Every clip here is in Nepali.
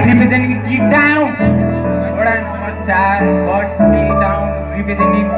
representing T-Town. Orang nomor 4 buat T-Town representing.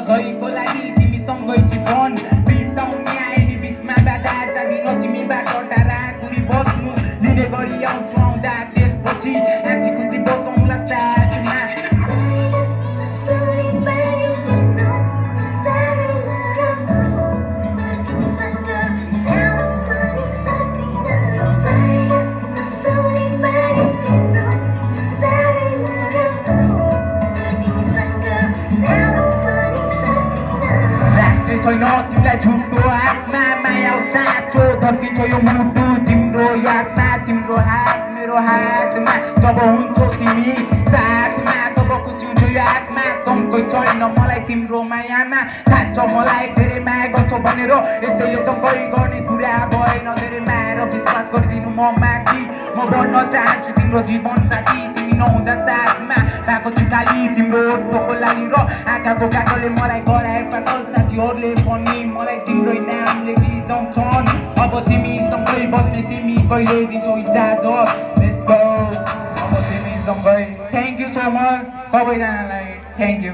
सधैँको लागि तिमीसँगै जीवन बिताउने आएनी बिचमा बाधा जागिन तिमीबाट टाढा कुरी बस्नु लिने गरी आउँछु आउँदा त्यसपछि हाँसी खुसी बसौँला साथमा छैन तिमीलाई झुटो हातमा माया साँचो धर्किन्छ यो मुटु तिम्रो यादमा तिम्रो हात मेरो हातमा जब हुन्छौ तिमी साथमा तब खुसी हुन्छ यो आत्मा सँगै छैन मलाई तिम्रो मायामा थाहा छ मलाई धेरै माया गर्छौ भनेर यसैले सँगै गर्ने कुरा भएन धेरै माया र विश्वास गरिदिनु म माथि म बन्न चाहन्छु तिम्रो जीवन साथी तिमी नहुँदा साथमा भएको छु खाली तिम्रो ओठको लागि र आँखाको कागले मलाई गराए पागल साथीहरूले पनि मलाई तिम्रै नामले रिझाउँछन् अब तिमी सँगै बस्ने तिमी कहिले दिन्छौ इजाजत लेट्स गो अब तिमी सँगै थ्याङ्क यू सो मच सबैजनालाई थ्याङ्क यू